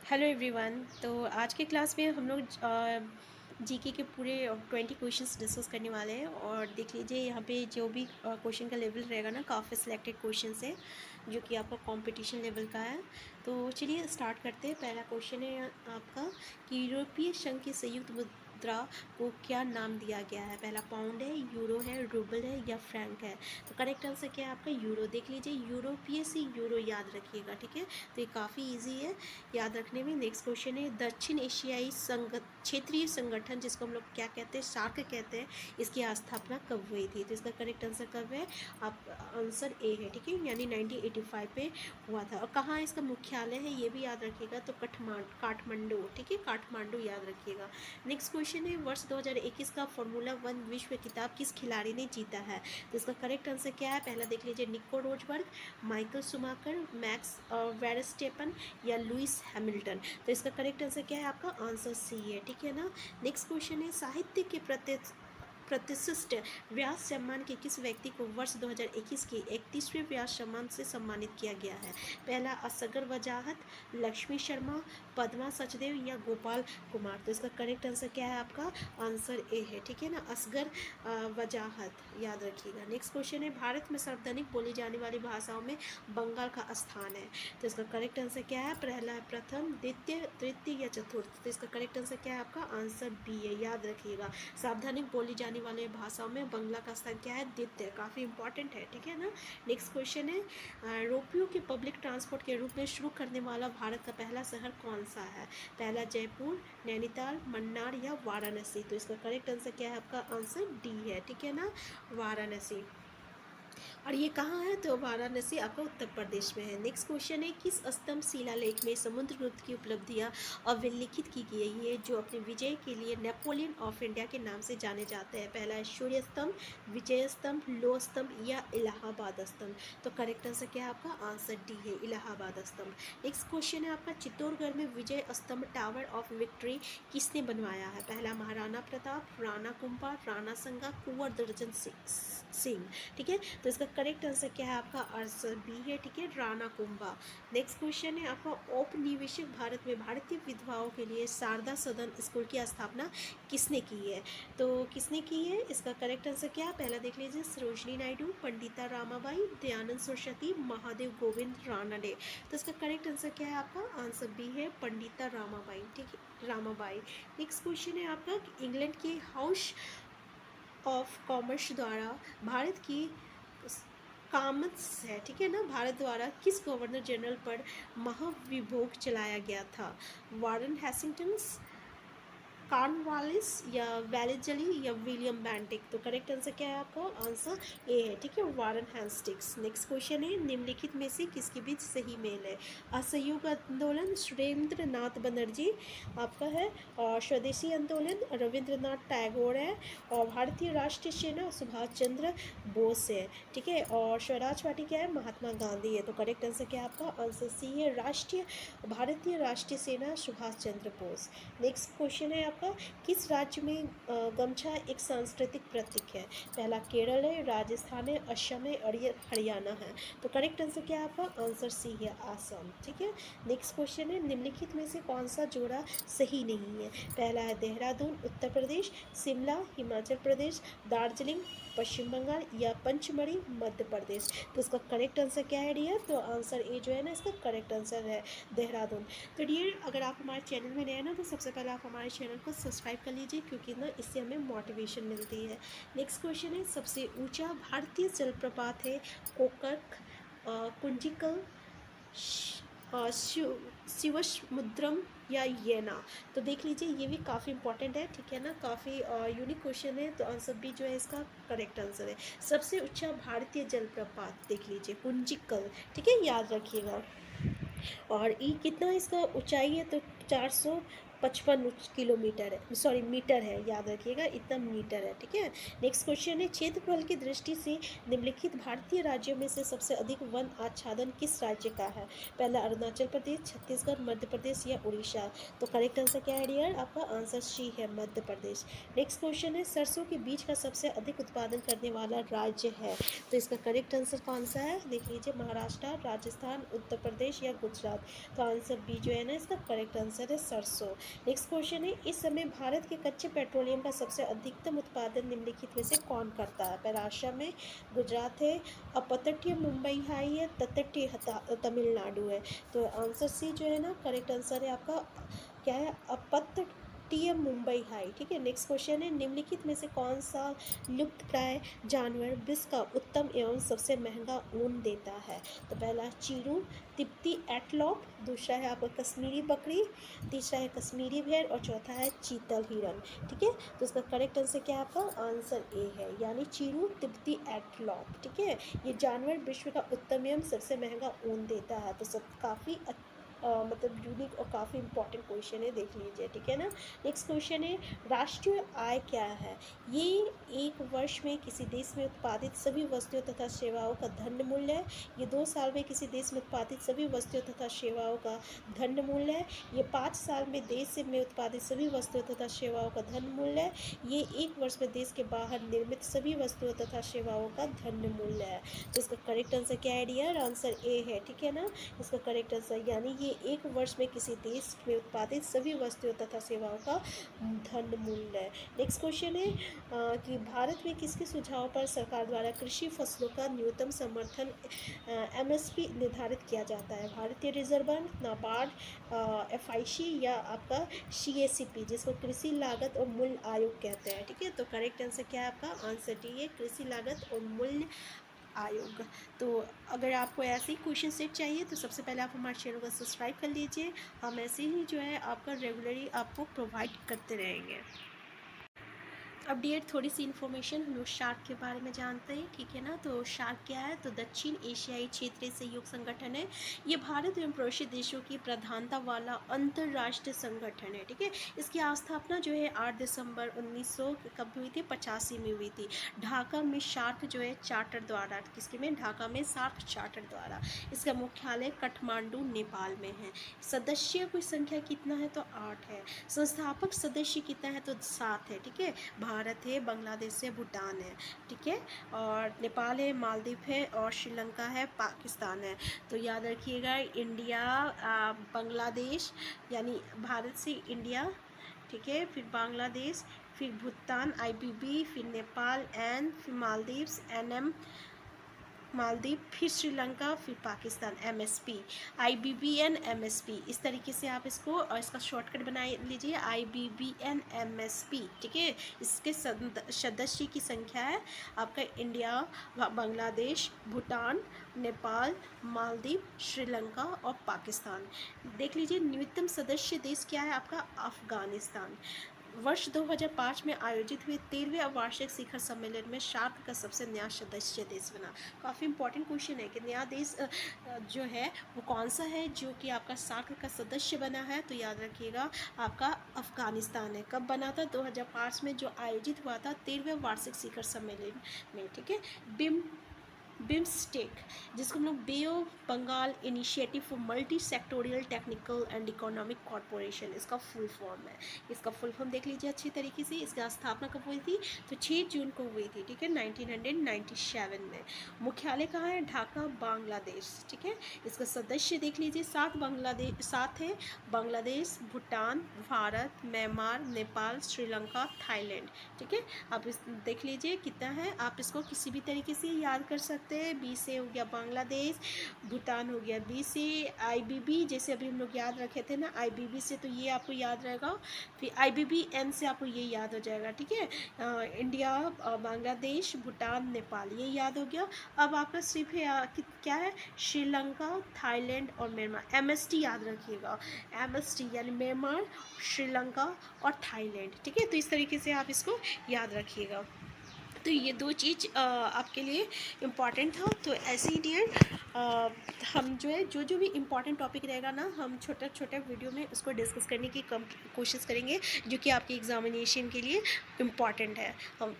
Hello everyone. तो आज के क्लास में हम लोग जीके के पूरे 20 क्वेश्चंस डिस्कस करने वाले हैं। और देख लीजिए यहाँ पे जो भी क्वेश्चन का लेवल रहेगा ना, काफ़ी सिलेक्टेड क्वेश्चंस है जो कि आपका कंपटीशन लेवल का है। तो चलिए स्टार्ट करते हैं। पहला क्वेश्चन है आपका कि यूरोपीय संघ की संयुक्त मुद्रा को क्या नाम दिया गया है। पहला पाउंड है, यूरो है, रूबल है या फ्रैंक है। तो करेक्ट आंसर क्या है आपका यूरो। देख लीजिए यूरोपीय से यूरो याद रखिएगा, ठीक है। तो ये काफ़ी ईजी है याद रखने में। नेक्स्ट क्वेश्चन है दक्षिण एशियाई क्षेत्रीय संगठन जिसको हम लोग क्या कहते हैं, सार्क कहते हैं, इसकी स्थापना कब हुई थी। तो इसका करेक्ट आंसर कब है, आप आंसर ए है, ठीक है, यानी 1985 पे हुआ था। और कहाँ इसका मुख्यालय है ये भी याद रखिएगा, तो काठमांडू, ठीक है, काठमांडू याद रखिएगा। नेक्स्ट क्वेश्चन है वर्ष 2021 का फार्मूला 1 विश्व खिताब किस खिलाड़ी ने जीता है। तो इसका करेक्ट आंसर क्या है, पहला देख लीजिए निको रोजबर्ग, माइकल शुमाकर, मैक्स वेरस्टेपन या लुइस हैमिल्टन। तो इसका करेक्ट आंसर क्या है, आपका आंसर सी है, ठीक है ना। नेक्स्ट क्वेश्चन है साहित्य के प्रतिष्ठित व्यास सम्मान के किस व्यक्ति को वर्ष 2021 के 31वें व्यास सम्मान से सम्मानित किया गया है। पहला असगर वजाहत, लक्ष्मी शर्मा, पद्मा सचदेव या गोपाल कुमार। तो इसका करेक्ट आंसर क्या है, आपका आंसर ए है, ठीक है ना, असगर वजाहत याद रखिएगा। नेक्स्ट क्वेश्चन है भारत में सार्वजनिक बोली जाने वाली भाषाओं में बंगाल का स्थान है। तो इसका करेक्ट आंसर क्या है, पहला प्रथम, द्वितीय, तृतीय या चतुर्थ। तो इसका करेक्ट आंसर क्या है, आपका आंसर बी है, याद रखिएगा। सावधानिक बोली जाने वाले भाषाओं में बंगला का स्थान क्या है, द्वितीय, काफ़ी इंपॉर्टेंट है, ठीक है ना। नेक्स्ट क्वेश्चन है रोपियो के पब्लिक ट्रांसपोर्ट के रूप में शुरू करने वाला भारत का पहला शहर कौन सा है। पहला जयपुर, नैनीताल, मन्नार या वाराणसी। तो इसका करेक्ट आंसर क्या है, आपका आंसर डी है, ठीक है ना, वाराणसी। और ये कहाँ है, तो वाराणसी आपका उत्तर प्रदेश में है। नेक्स्ट क्वेश्चन है किस स्तंभ शिलालेख में समुद्रगुप्त की उपलब्धियाँ अभिलिखित की गई है जो अपने विजय के लिए नेपोलियन ऑफ इंडिया के नाम से जाने जाते हैं। पहला है सूर्य स्तंभ, विजय स्तंभ, लो स्तंभ या इलाहाबाद स्तंभ। तो करेक्ट आंसर क्या है, आपका आंसर डी है, इलाहाबाद स्तंभ। नेक्स्ट क्वेश्चन है आपका चित्तौड़गढ़ में विजय स्तंभ टावर ऑफ विक्ट्री किसने बनवाया है। पहला महाराणा प्रताप, राणा कुंभा, राणा संगा, कुंवर दर्जन सिंह, ठीक है। तो इसका करेक्ट आंसर क्या है, आपका आंसर बी है, ठीक है, राणा कुंभा। नेक्स्ट क्वेश्चन है आपका औपनिवेशिक भारत में भारतीय विधवाओं के लिए शारदा सदन स्कूल की स्थापना किसने की है। तो किसने की है, इसका करेक्ट आंसर क्या है, पहला देख लीजिए सरोजनी नायडू, पंडिता रामाबाई, दयानंद सरस्वती, महादेव गोविंद रानडे। तो इसका करेक्ट आंसर क्या है, आपका आंसर बी है, पंडिता रामाबाई, ठीक है, रामाबाई। नेक्स्ट क्वेश्चन है आपका इंग्लैंड के हाउस ऑफ कॉमर्स द्वारा भारत की कामत्स है, ठीक है ना, भारत द्वारा किस गवर्नर जनरल पर महाभियोग चलाया गया था। वारन हेस्टिंग्स, कॉर्नवालिस या वेलेजली या विलियम बेंटिक। तो करेक्ट आंसर क्या है, आपका आंसर ए है, ठीक है, वारन हेस्टिंग्स। नेक्स्ट क्वेश्चन है निम्नलिखित में से किसके बीच सही मेल है। असहयोग आंदोलन सुरेंद्र नाथ बनर्जी आपका है, और स्वदेशी आंदोलन रविंद्रनाथ टैगोर है, और भारतीय राष्ट्रीय सेना सुभाष चंद्र बोस है, ठीक है, और स्वराज पार्टी क्या है, महात्मा गांधी है। तो करेक्ट आंसर क्या है, आपका आंसर सी है, भारतीय राष्ट्रीय सेना सुभाष चंद्र बोस। नेक्स्ट क्वेश्चन है आपका किस राज्य में गमछा एक सांस्कृतिक प्रतीक है। पहला केरल है, राजस्थान है, असम है और ये हरियाणा है। तो करेक्ट आंसर क्या है, आपका आंसर सी है, आसाम, ठीक है। नेक्स्ट क्वेश्चन है निम्नलिखित में से कौन सा जोड़ा सही नहीं है। पहला है देहरादून उत्तर प्रदेश, शिमला हिमाचल प्रदेश, दार्जिलिंग पश्चिम बंगाल या पंचमढ़ी मध्य प्रदेश। तो इसका करेक्ट आंसर क्या है डियर, तो आंसर ए जो है ना, इसका करेक्ट आंसर है देहरादून। तो डियर अगर आप हमारे चैनल में नए हैं ना, तो सबसे पहले आप हमारे चैनल को सब्सक्राइब कर लीजिए क्योंकि ना इससे हमें मोटिवेशन मिलती है। नेक्स्ट क्वेश्चन है सबसे ऊंचा भारतीय जलप्रपात है कोकक, कुंजिकल, शिवसमुद्रम या येना। तो देख लीजिए ये भी काफ़ी इंपॉर्टेंट है, ठीक है ना, काफ़ी यूनिक क्वेश्चन है। तो आंसर बी जो है इसका करेक्ट आंसर है। सबसे ऊंचा भारतीय जलप्रपात देख लीजिए कुंजिकल, ठीक है, याद रखिएगा। और ई कितना इसका ऊंचाई है, तो 55 किलोमीटर है, सॉरी मीटर है, याद रखिएगा इतना मीटर है, ठीक है। नेक्स्ट क्वेश्चन है, क्षेत्रफल की दृष्टि से निम्नलिखित भारतीय राज्यों में से सबसे अधिक वन आच्छादन किस राज्य का है? पहला अरुणाचल प्रदेश, छत्तीसगढ़, मध्य प्रदेश या उड़ीसा। तो करेक्ट आंसर क्या है डियर? आपका आंसर सी है, मध्य प्रदेश। नेक्स्ट क्वेश्चन है, सरसों के बीज का सबसे अधिक उत्पादन करने वाला राज्य है? तो इसका करेक्ट आंसर कौन सा है? देख लीजिए, महाराष्ट्र, राजस्थान, उत्तर प्रदेश या गुजरात। तो आंसर बी जो है ना, इसका करेक्ट आंसर है सरसों। नेक्स्ट क्वेश्चन है, इस समय भारत के कच्चे पेट्रोलियम का सबसे अधिकतम उत्पादन निम्नलिखित में से कौन करता है? पहला असम है, गुजरात है, अपतटीय मुंबई हाई है, तटतटीय तमिलनाडु है। तो आंसर सी जो है ना, करेक्ट आंसर है आपका क्या है? अपतटीय मुंबई हाई, ठीक है। नेक्स्ट क्वेश्चन है, निम्नलिखित में से कौन सा लुप्तप्राय जानवर विश्व का उत्तम एवं सबसे महंगा ऊन देता है? तो पहला चीरू, तिब्बती एंटीलोप, दूसरा है आपका कश्मीरी बकरी, तीसरा है कश्मीरी भेड़ और चौथा है चीतल हिरन, ठीक है। तो इसका करेक्ट आंसर क्या है? आपका आंसर ए है, यानी चीरू तिब्बती एंटीलोप, ठीक है। ये जानवर विश्व का उत्तम एवं सबसे महंगा ऊन देता है। तो सब काफ़ी मतलब यूनिक और काफ़ी इंपॉर्टेंट क्वेश्चन है, देख लीजिए, ठीक है ना। नेक्स्ट क्वेश्चन है, राष्ट्रीय आय क्या है? ये एक वर्ष में किसी देश में उत्पादित सभी वस्तुओं तथा सेवाओं का धन मूल्य है। ये 2 साल में किसी देश में उत्पादित सभी वस्तुओं तथा सेवाओं का धन मूल्य है। ये 5 साल में देश में उत्पादित सभी वस्तुओं तथा सेवाओं का धन मूल्य है। ये 1 वर्ष में देश के बाहर निर्मित सभी वस्तुओं तथा सेवाओं का धन मूल्य है। तो इसका करेक्ट आंसर क्या है डियर? आंसर ए है, ठीक है ना। इसका करेक्ट आंसर, यानी ये 1 वर्ष में किसी देश में उत्पादित सभी वस्तुओं तथा सेवाओं का धन मूल्य है। नेक्स्ट क्वेश्चन है कि भारत में किसके सुझाव पर सरकार द्वारा कृषि फसलों का न्यूनतम समर्थन एमएसपी निर्धारित किया जाता है? भारतीय रिजर्व बैंक, नाबार्ड, एफआईसी या आपका सीएसीपी, जिसको कृषि लागत और मूल्य आयोग कहते हैं, ठीक है। तो करेक्ट आंसर क्या है? आपका आंसर डी है, कृषि लागत और मूल्य आयोग। तो अगर आपको ऐसे ही क्वेश्चन सेट चाहिए तो सबसे पहले आप हमारे चैनल को सब्सक्राइब कर लीजिए। हम ऐसे ही जो है आपका रेगुलरली आपको प्रोवाइड करते रहेंगे। अब डियर थोड़ी सी इन्फॉर्मेशन हम लोग शार्क के बारे में जानते हैं, ठीक है ना। तो शार्क क्या है? तो दक्षिण एशियाई क्षेत्रीय सहयोग संगठन है। ये भारत एवं पड़ोसी देशों की प्रधानता वाला अंतर्राष्ट्रीय संगठन है, ठीक है। इसकी स्थापना जो है 8 दिसंबर 1900 कब हुई थी? 85 में हुई थी। ढाका में शार्क जो है चार्टर द्वारा, किसके में? ढाका में शार्क चार्टर द्वारा। इसका मुख्यालय काठमांडू नेपाल में है। सदस्य की संख्या कितना है? तो 8 है। संस्थापक सदस्य कितना है? तो 7 है, ठीक है। भारत है, बांग्लादेश है, भूटान है, ठीक है, और नेपाल है, मालदीव है और श्रीलंका है, पाकिस्तान है। तो याद रखिएगा, इंडिया, बांग्लादेश, यानी भारत से इंडिया, ठीक है, फिर बांग्लादेश, फिर भूटान आईबीबी, फिर नेपाल एन, फिर मालदीव्स एनएम, मालदीव, फिर श्रीलंका, फिर पाकिस्तान एमएसपी, आईबीबीएन एमएसपी। इस तरीके से आप इसको और इसका शॉर्टकट बना लीजिए, आईबीबीएन एमएसपी, ठीक है। इसके सदस्य की संख्या है आपका इंडिया, बांग्लादेश, भूटान, नेपाल, मालदीव, श्रीलंका और पाकिस्तान। देख लीजिए, न्यूनतम सदस्य देश क्या है आपका? अफगानिस्तान। वर्ष 2005 में आयोजित हुए 13वें वार्षिक शिखर सम्मेलन में शार्क का सबसे नया सदस्य देश बना। काफ़ी इंपॉर्टेंट क्वेश्चन है कि नया देश जो है वो कौन सा है जो कि आपका शार्क का सदस्य बना है? तो याद रखिएगा, आपका अफगानिस्तान है। कब बना था? 2005 में, जो आयोजित हुआ था 13वें वार्षिक शिखर सम्मेलन में, ठीक है। बिम्स्टेक, जिसको हम लोग bay of Bengal initiative for multi sectoral technical and economic corporation, इसका फुल फॉर्म है। इसका फुल फॉर्म देख लीजिए अच्छी तरीके से। इसकी स्थापना कब हुई थी? तो 6 जून को हुई थी, ठीक है, 1997 में। मुख्यालय कहाँ है? ढाका, बांग्लादेश, ठीक है। इसका सदस्य देख लीजिए, 7 है, बांग्लादेश, भूटान, भारत, म्यांमार, नेपाल, श्रीलंका, थाईलैंड, ठीक है। आप इस देख लीजिए कितना है, आप इसको किसी भी तरीके से याद कर सकते हैं। बी से हो गया बांग्लादेश, भूटान हो गया बी से, आईबीबी जैसे अभी हम लोग याद रखे थे ना, आईबीबी से, तो ये आपको याद रहेगा। फिर आईबीबीएन से आपको ये याद हो जाएगा, ठीक है। इंडिया, बांग्लादेश, भूटान, नेपाल, ये याद हो गया। अब आपका सिर्फ क्या है? श्रीलंका, थाईलैंड और म्यांमार। एमएसटी याद रखिएगा, एमएसटी यानी म्यांमार, श्रीलंका और थाईलैंड, ठीक है। तो इस तरीके से आप इसको याद रखिएगा। तो ये दो चीज़ आपके लिए इम्पॉर्टेंट था। तो ऐसे ही डियर हम जो है जो भी इम्पॉर्टेंट टॉपिक रहेगा ना, हम छोटा छोटा वीडियो में उसको डिस्कस करने की कोशिश करेंगे, जो कि आपके एग्जामिनेशन के लिए इम्पॉर्टेंट है। हम